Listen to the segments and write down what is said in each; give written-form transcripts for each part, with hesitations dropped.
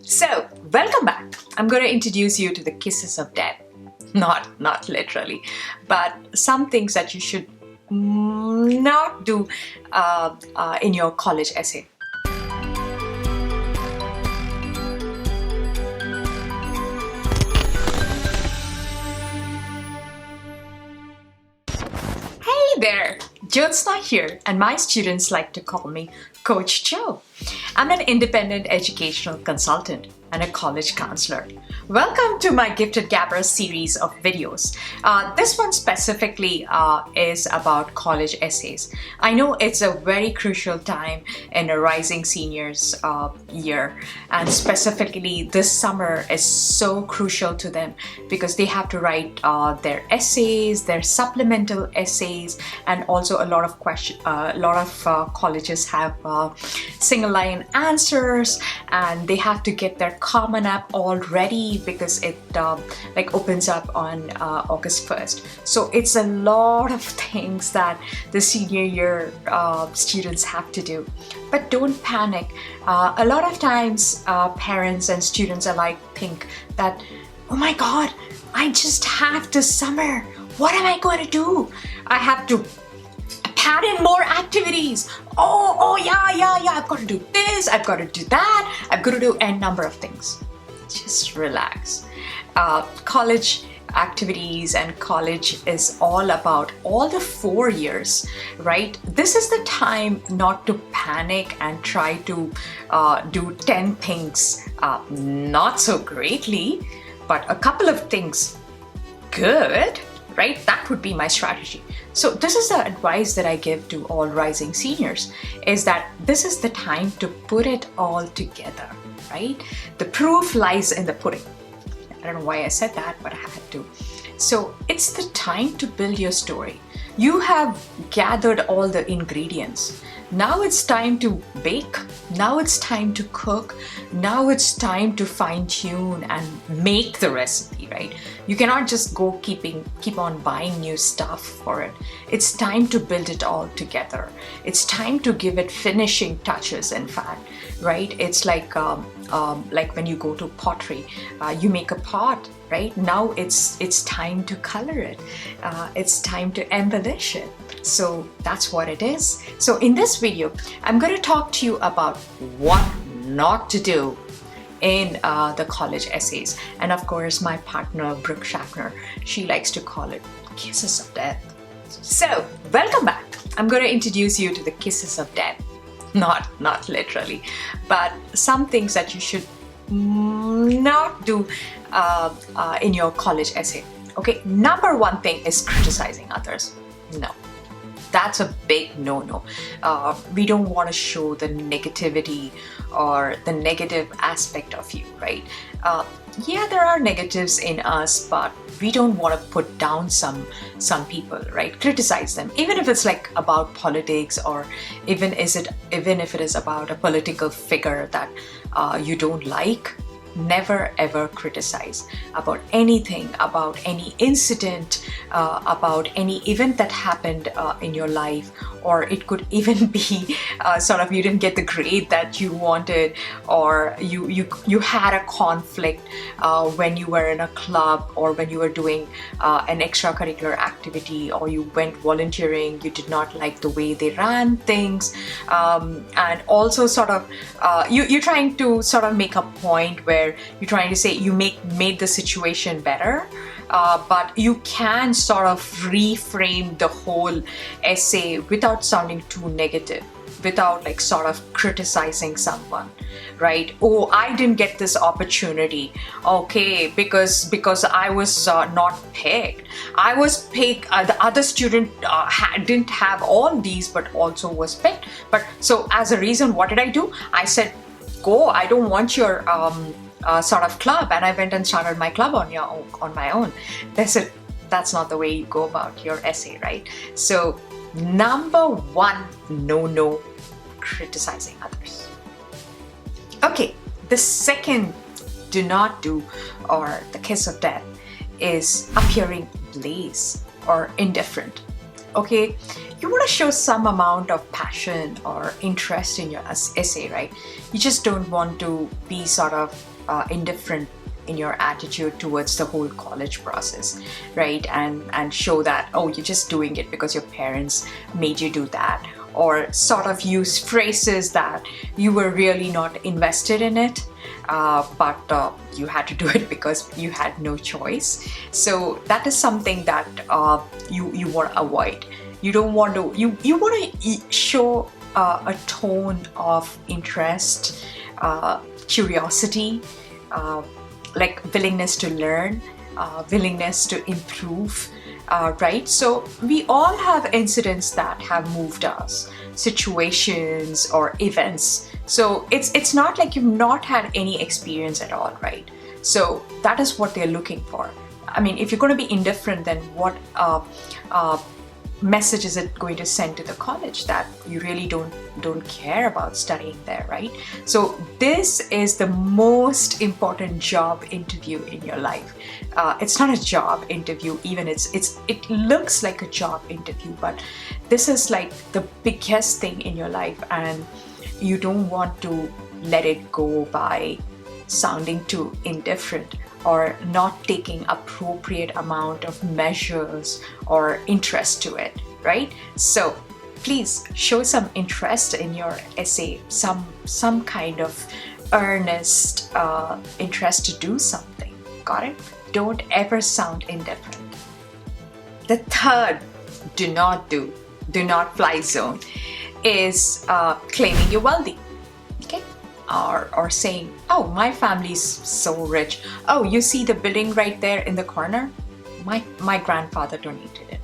So, welcome back. I'm going to introduce you to the kisses of death. Not literally, but some things that you should not do in your college essay. Hey there, Jyotsna here, and my students like to call me Coach Joe. I'm an independent educational consultant and a college counselor. Welcome to my Gifted Gabber series of videos. This one specifically is about college essays. I know it's a very crucial time in a rising seniors year, and specifically this summer is so crucial to them because they have to write their essays, their supplemental essays, and also a lot of colleges have single line answers, and they have to get their Common App all ready because it opens up on August 1st. So it's a lot of things that the senior year students have to do. But don't panic. A lot of times parents and students alike think that, oh my God, I just have the summer. What am I going to do? I have to add in more activities. Oh yeah, I've got to do this, I've got to do that, I've got to do n number of things. Just relax. College activities and college is all about all the 4 years, right? This is the time not to panic and try to do 10 things not so greatly, but a couple of things good, right? That would be my strategy. So this is the advice that I give to all rising seniors, is that this is the time to put it all together, right? The proof lies in the pudding. I don't know why I said that, but I had to. So it's the time to build your story. You have gathered all the ingredients. Now it's time to bake. Now it's time to cook. Now it's time to fine tune and make the recipe, right? You cannot just go keep on buying new stuff for it. It's time to build it all together. It's time to give it finishing touches, in fact, right? It's like when you go to pottery, you make a pot, right? Now it's time to color it. It's time to embellish it. So that's what it is. So in this video, I'm going to talk to you about what not to do in the college essays. And of course, my partner, Brooke Schaffner, she likes to call it kisses of death. So welcome back. I'm going to introduce you to the kisses of death. Not literally, but some things that you should not do in your college essay. Okay, number one thing is criticizing others. No. That's a big no-no. We don't want to show the negativity or the negative aspect of you, right? Yeah, there are negatives in us, but we don't want to put down some people, right? Criticize them, even if it's like about politics, or even if it is about a political figure that you don't like. Never ever criticize about anything, about any incident, about any event that happened in your life, or it could even be you didn't get the grade that you wanted, or you had a conflict when you were in a club, or when you were doing an extracurricular activity, or you went volunteering, you did not like the way they ran things, and also you're trying to make a point where you're trying to say you made the situation better, but you can reframe the whole essay without sounding too negative, without criticizing someone, right? Oh, I didn't get this opportunity, okay, because I was not picked. I was picked. The other student didn't have all these, but also was picked. But so as a reason, what did I do? I said, go. I don't want your club, and I went and started my club on my own. That's not the way you go about your essay, right? So number one, no, criticizing others. Okay, the second do not do, or the kiss of death, is appearing blaze or indifferent. okay? You want to show some amount of passion or interest in your essay, right? You just don't want to be sort of indifferent in your attitude towards the whole college process, right? And show that, oh, you're just doing it because your parents made you do that, or sort of use phrases that you were really not invested in it, but you had to do it because you had no choice. So that is something that you want to avoid. You don't want to, you want to show a tone of interest, curiosity, like willingness to learn, willingness to improve, right? So we all have incidents that have moved us, situations or events. So it's not like you've not had any experience at all, right? So that is what they're looking for. I mean, if you're going to be indifferent, then what message is it going to send to the college that you really don't care about studying there, right? So this is the most important job interview in your life. It's not a job interview, even it looks like a job interview, but this is like the biggest thing in your life, and you don't want to let it go by sounding too indifferent or not taking appropriate amount of measures or interest to it, right? So please show some interest in your essay, some kind of earnest interest to do something. Got it? Don't ever sound indifferent. The third do not fly zone is claiming you're wealthy. Okay? Or saying, oh, my family's so rich. Oh, you see the building right there in the corner? My grandfather donated it,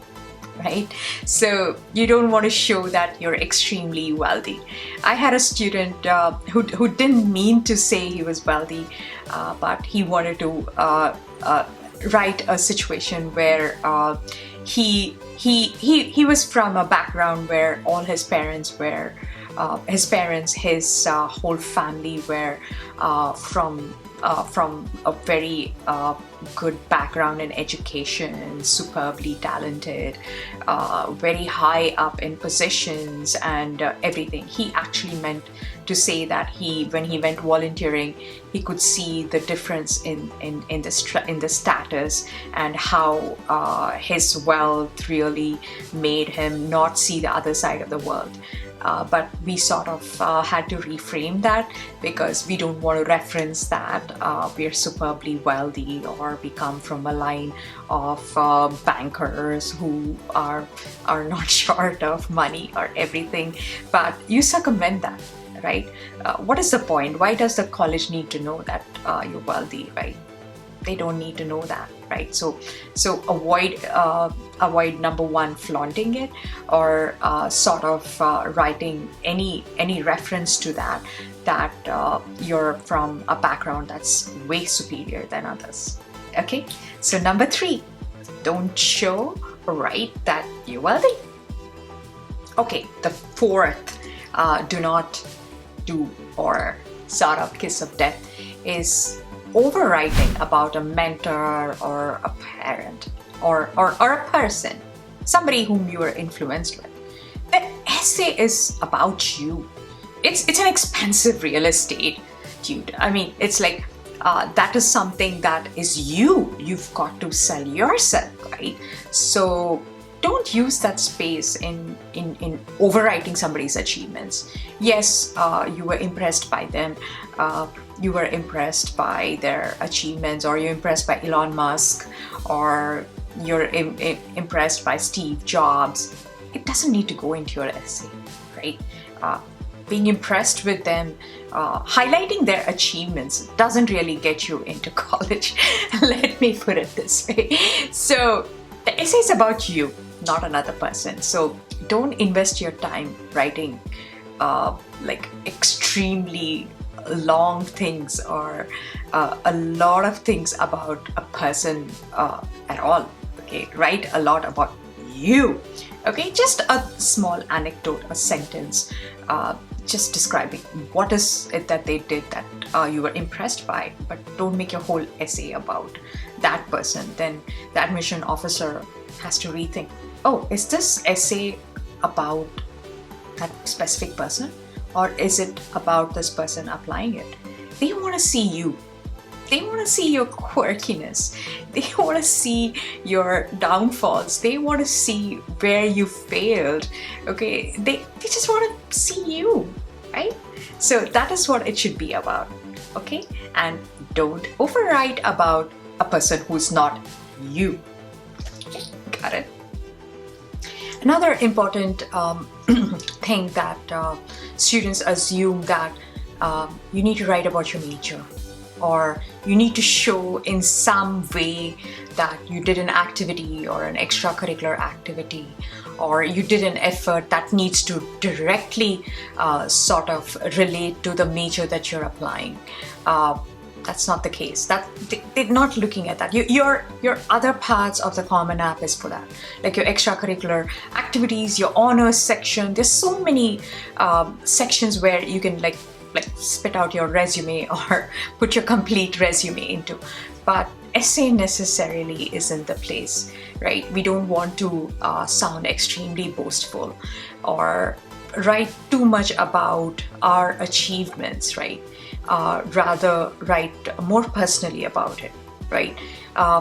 right? So you don't want to show that you're extremely wealthy. I had a student who didn't mean to say he was wealthy, but he wanted to write a situation where he was from a background where all his parents were his whole family were from a very good background in education, superbly talented, very high up in positions and everything. He actually meant to say that when he went volunteering, he could see the difference in the status and how his wealth really made him not see the other side of the world. But we sort of had to reframe that because we don't want to reference that we're superbly wealthy or we come from a line of bankers who are not short of money or everything. But you circumvent that, right? What is the point? Why does the college need to know that you're wealthy, right? They don't need to know that, right? So avoid number one, flaunting it, or sort of writing any reference to that you're from a background that's way superior than others. Okay, so number three, don't show or write that you're wealthy. Okay, the fourth, do not do or sort of kiss of death is overwriting about a mentor or a parent or a person, somebody whom you were influenced with. The essay is about you. It's an expensive real estate, dude. I mean, it's like that is something that is you. You've got to sell yourself, right? So don't use that space in overwriting somebody's achievements. Yes, you were impressed by them. You were impressed by their achievements, or you're impressed by Elon Musk, or you're impressed by Steve Jobs. It doesn't need to go into your essay, right? Being impressed with them, highlighting their achievements doesn't really get you into college. Let me put it this way. So the essay is about you, not another person. So don't invest your time writing like extremely long things or a lot of things about a person at all. Okay, write a lot about you. Okay, just a small anecdote, a sentence, just describing what is it that they did that you were impressed by, but don't make your whole essay about that person. Then the admission officer has to rethink oh, is this essay about that specific person, or is it about this person applying it? They want to see you. They want to see your quirkiness. They want to see your downfalls. They want to see where you failed. Okay, they just want to see you, right? So that is what it should be about. Okay, and don't overwrite about a person who's not you. Okay, got it? Another important thing that students assume that you need to write about your major, or you need to show in some way that you did an activity or an extracurricular activity, or you did an effort that needs to directly sort of relate to the major that you're applying. That's not the case. They're not looking at that. Your other parts of the Common App is for that, like your extracurricular activities, your honors section. There's so many sections where you can like spit out your resume or put your complete resume into. But essay necessarily isn't the place, right? We don't want to sound extremely boastful or write too much about our achievements, right? Rather write more personally about it, right?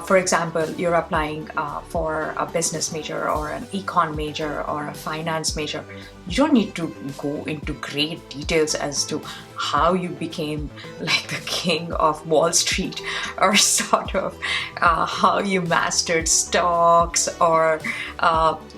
For example, you're applying for a business major or an econ major or a finance major. You don't need to go into great details as to how you became like the king of Wall Street, or sort of how you mastered stocks, or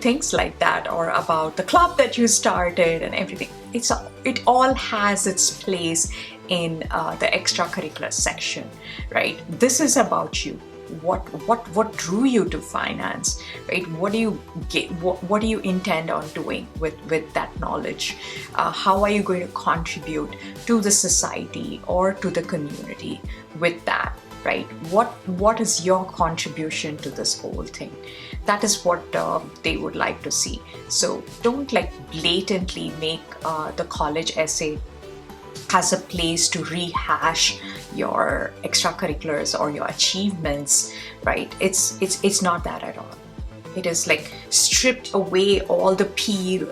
things like that, or about the club that you started and everything. It all has its place in the extracurricular section, right? This is about you. What drew you to finance, right? What do you get? What do you intend on doing with that knowledge? How are you going to contribute to the society or to the community with that, right? What is your contribution to this whole thing? That is what they would like to see. So don't like blatantly make the college essay as a place to rehash your extracurriculars or your achievements, right? It's not that at all. It is like stripped away all the peel,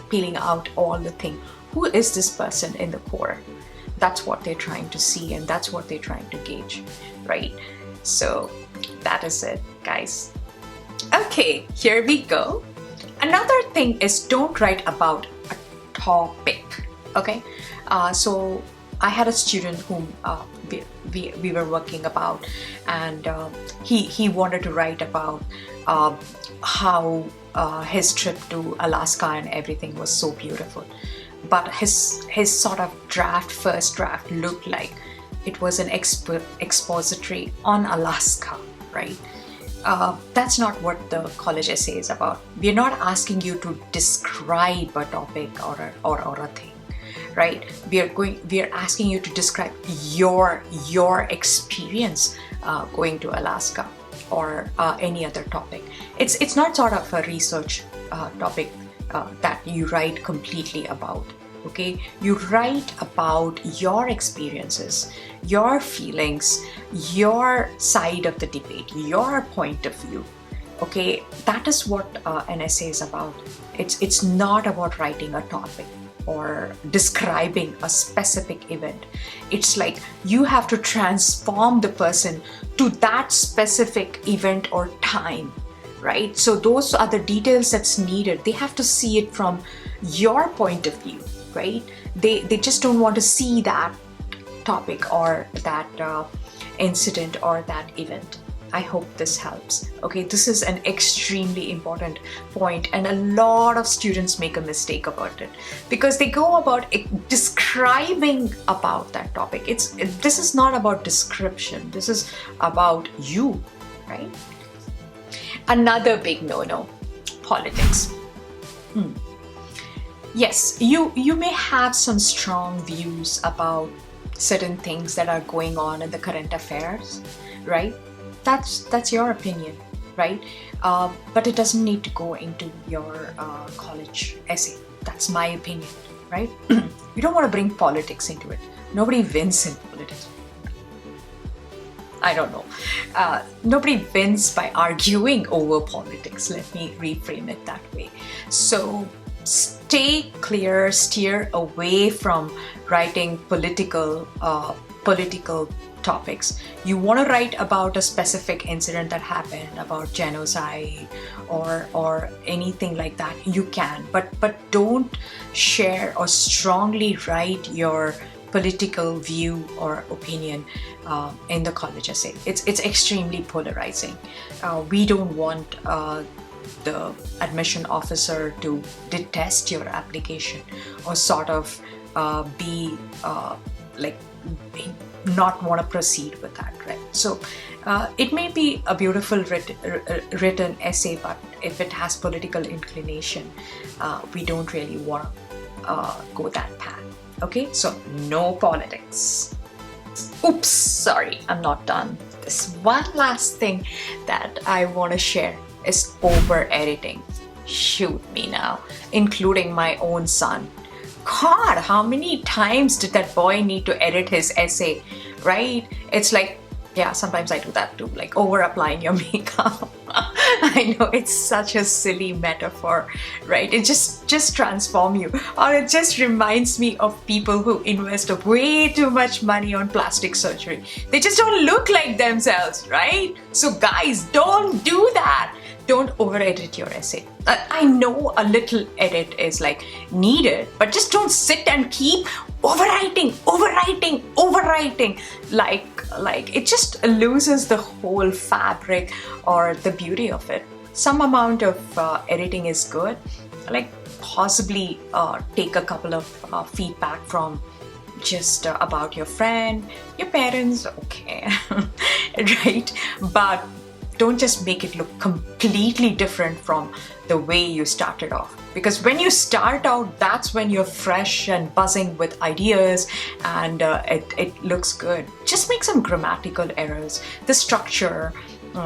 peeling out all the thing. Who is this person in the core? That's what they're trying to see, and that's what they're trying to gauge, right? So that is it, guys. Okay, here we go. Another thing is, don't write about a topic. Okay, so I had a student whom we were working about, and he wanted to write about how his trip to Alaska and everything was so beautiful. But his sort of first draft looked like it was an expository on Alaska, right? That's not what the college essay is about. We're not asking you to describe a topic or a thing, right? We are asking you to describe your experience going to Alaska or any other topic. It's not sort of a research topic that you write completely about. Okay, you write about your experiences, your feelings, your side of the debate, your point of view. Okay, that is what an essay is about. It's not about writing a topic or describing a specific event. It's like you have to transform the person to that specific event or time, right? So those are the details that's needed. They have to see it from your point of view, right? They just don't want to see that topic or that incident or that event. I hope this helps. Okay, this is an extremely important point, and a lot of students make a mistake about it because they go about describing about that topic. This is not about description. This is about you, right? Another big no-no, politics. Yes, you may have some strong views about certain things that are going on in the current affairs, right? That's your opinion, right? But it doesn't need to go into your college essay. That's my opinion, right? You don't want to bring politics into it. Nobody wins in politics. I don't know. Nobody wins by arguing over politics. Let me reframe it that way. So stay clear, steer away from writing political topics. You want to write about a specific incident that happened, about genocide or anything like that, you can, but don't share or strongly write your political view or opinion in the college essay. It's extremely polarizing. We don't want the admission officer to detest your application or sort of be like not want to proceed with that, right? So it may be a beautiful written essay, but if it has political inclination, we don't really want to go that path. Okay, so no politics. Oops, sorry, I'm not done. This one last thing that I want to share is over editing. Shoot me now, including my own son. God, how many times did that boy need to edit his essay, right? It's like, yeah, sometimes I do that too, like over applying your makeup. I know it's such a silly metaphor, right? It just transforms you. Or it just reminds me of people who invest way too much money on plastic surgery. They just don't look like themselves, right? So guys, don't do that. Don't over edit your essay. I know a little edit is like needed, but just don't sit and keep overwriting. Like it just loses the whole fabric or the beauty of it. Some amount of editing is good. Like possibly take a couple of feedback from just about your friend, your parents, okay, right? But don't just make it look completely different from the way you started off. Because when you start out, that's when you're fresh and buzzing with ideas and it looks good. Just make some grammatical errors. The structure,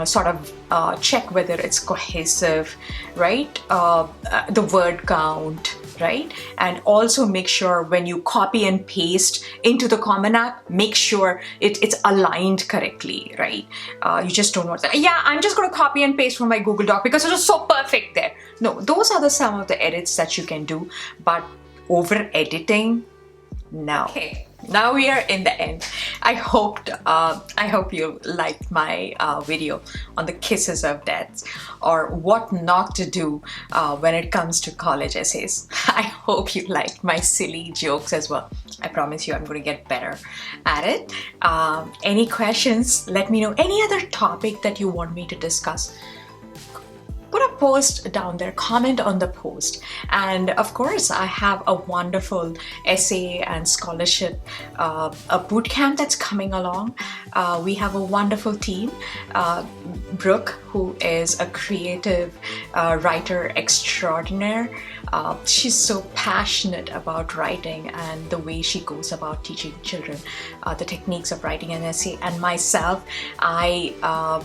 sort of check whether it's cohesive, right? The word count, right? And also make sure when you copy and paste into the Common App, make sure it's aligned correctly, right? You just don't want to say, yeah, I'm just going to copy and paste from my Google Doc because it was so perfect there. No, those are some of the edits that you can do, but over editing, no. Okay. Now we are in the end. I hope you liked my video on the kisses of death or what not to do when it comes to college essays. I hope you liked my silly jokes as well. I promise you I'm going to get better at it. Any questions? Let me know. Any other topic that you want me to discuss? Put a post down there, comment on the post. And of course, I have a wonderful essay and scholarship, a bootcamp that's coming along. We have a wonderful team. Brooke, who is a creative writer extraordinaire. She's so passionate about writing and the way she goes about teaching children the techniques of writing an essay. And myself, I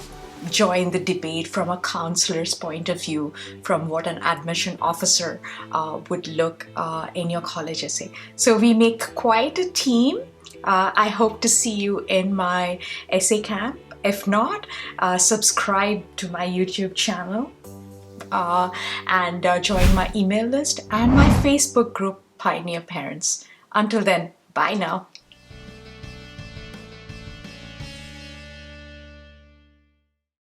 join the debate from a counselor's point of view, from what an admission officer would look in your college essay. So we make quite a team. I hope to see you in my essay camp. If not, subscribe to my YouTube channel and join my email list and my Facebook group, Pioneer Parents. Until then, bye now.